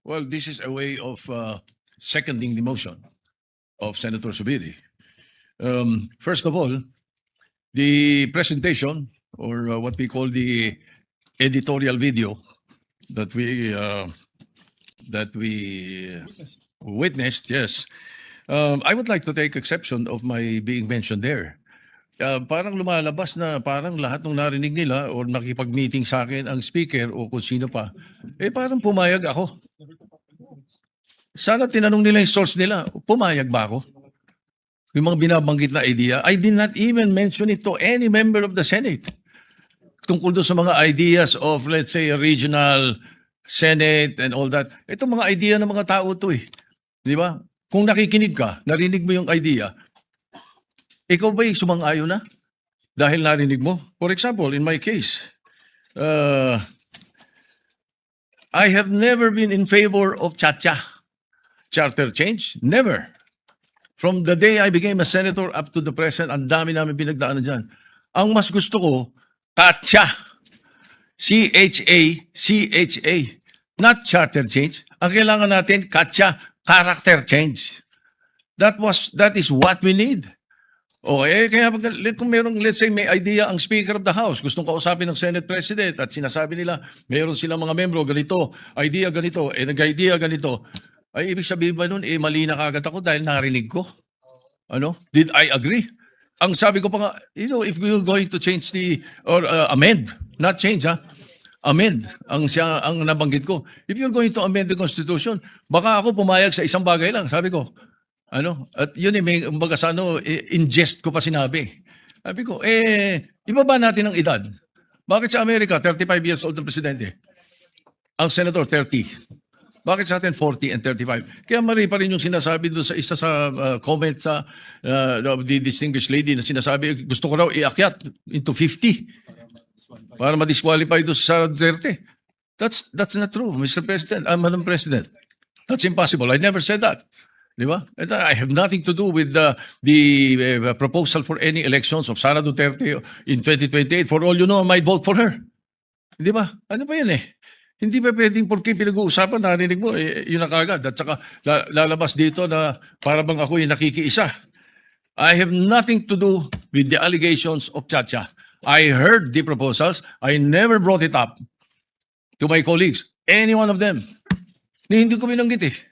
Well, this is a way of seconding the motion of Senator Subiri. First of all, the presentation, or what we call the editorial video that we witnessed, yes. I would like to take exception of my being mentioned there. Parang lumalabas na parang lahat ng narinig nila or nakipag-meeting sa akin ang speaker o kung sino pa, parang pumayag ako. Sana tinanong nila yung source nila, pumayag ba ako? Yung mga binabanggit na idea, I did not even mention it to any member of the Senate. Tungkol doon sa mga ideas of, let's say, a regional Senate and all that. Itong mga idea ng mga tao to eh. Di ba? Kung nakikinig ka, narinig mo yung idea, ikaw ba'y sumang-ayon na? Dahil narinig mo? For example, in my case, I have never been in favor of charter change. Never. From the day I became a senator up to the present, ang dami namin pinagdaanan dyan. Ang mas gusto ko, CHA. C-H-A. Not charter change. Ang kailangan natin, CHA, character change. That is what we need. Okay, kaya kung merong, let's say, may idea ang Speaker of the House, gustong kausapin ng Senate President at sinasabi nila, meron silang mga membro, ganito, idea ganito, nag-idea ganito, ay ibig sabihin ba nun, mali na kagad ako dahil narinig ko? Ano? Did I agree? Ang sabi ko pa nga, if we're going to change or amend, not change amend, ang nabanggit ko. If you're going to amend the Constitution, baka ako pumayag sa isang bagay lang, sabi ko. At yun may umbaga sa in jest ko pa sinabi. Sabi ko, ibaba natin ang edad. Bakit sa Amerika, 35 years old ang presidente? Ang senator, 30. Bakit sa atin, 40 and 35? Kaya mali pa rin yung sinasabi doon sa isa sa comment sa the distinguished lady na sinasabi, gusto ko raw iakyat into 50 para ma-disqualify doon sa Duterte. That's not true, Mr. President, Madam President. That's impossible. I never said that. Di ba? I have nothing to do with the proposal for any elections of Sara Duterte in 2028. For all you know, I might vote for her. Di ba? Ano ba yan Hindi pa pwedeng porque pinag-uusapan, narinig mo, yun na kagad. At saka lalabas dito na para bang ako yung nakikiisa. I have nothing to do with the allegations of Chacha. I heard the proposals. I never brought it up to my colleagues. Any one of them. Hindi ko binanggit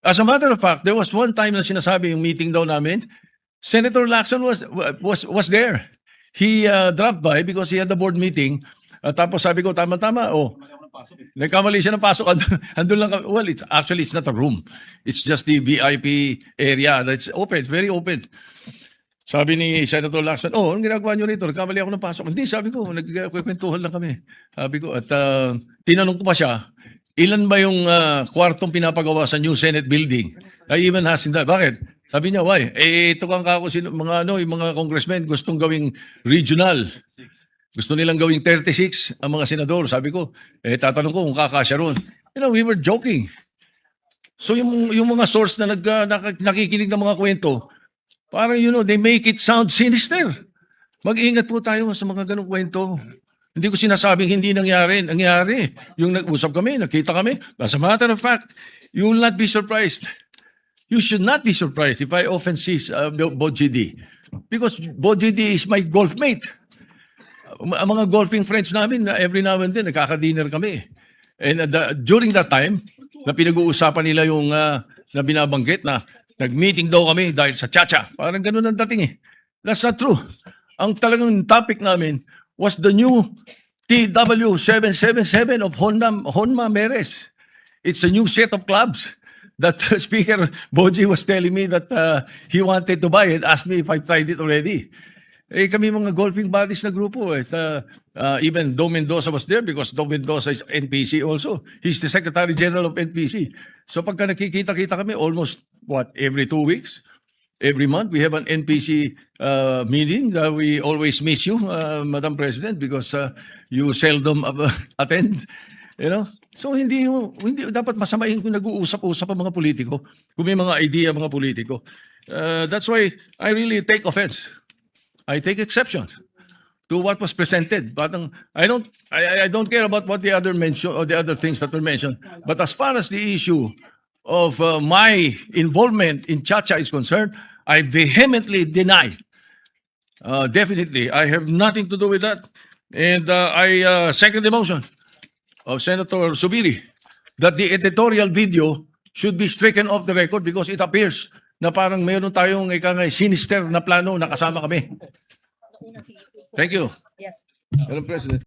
As a matter of fact, there was one time na sinasabi yung meeting daw namin, Senator Lacson was there. He dropped by because he had the board meeting. Tapos sabi ko, tama-tama, nagkamali siya ng pasok. Andun lang kami. Well, it's not a room. It's just the VIP area. That's open, very open. Sabi ni Senator Lacson, anong ginagawa nyo rito? Nagkamali ako ng pasok. Hindi, sabi ko, nagkwentuhan lang kami. Sabi ko, at tinanong ko pa siya, ilan ba yung kwartong pinapagawa sa new Senate building? I even asked him that. Bakit? Sabi niya, why? Ito kang kako, yung mga congressmen gustong gawing regional. Gusto nilang gawing 36 ang mga senador. Sabi ko, tatanong ko kung kakasya ron. We were joking. So yung mga source na nakikinig ng mga kwento, parang they make it sound sinister. Mag-ingat po tayo sa mga ganong kwento. Hindi ko sinasabing hindi nangyari. Nangyari. Yung nag-usap kami, nakita kami. As a matter of fact, you will not be surprised. You should not be surprised if I often see Boji D. Because Boji D is my golf mate. Ang mga golfing friends namin, every now and then, nakaka-dinner kami. And during that time, na pinag-uusapan nila yung na binabanggit na nag-meeting daw kami dahil sa Chacha. Parang ganun ang dating That's not true. Ang talagang topic namin was the new TW777 of Honma Meres. It's a new set of clubs that Speaker Boji was telling me that he wanted to buy and asked me if I tried it already. Kami mga golfing buddies na grupo. Even Dom Mendoza was there because Dom Mendoza is NPC also. He's the Secretary General of NPC. So pagka nakikita-kita kami almost, every 2 weeks? Every month, we have an NPC meeting. We always miss you, Madam President, because you seldom attend. So hindi dapat masamain kung nag-uusap-usap ang mga politiko, kung may mga idea mga politiko. That's why I really take offense. I take exception to what was presented. But I don't care about what the other mention or the other things that were mentioned. But as far as the issue of my involvement in Chacha is concerned, I vehemently deny. Definitely, I have nothing to do with that. And I second the motion of Senator Subiri that the editorial video should be stricken off the record because it appears na parang mayroon tayong sinister na plano na kasama kami. Thank you. Yes. Madam President.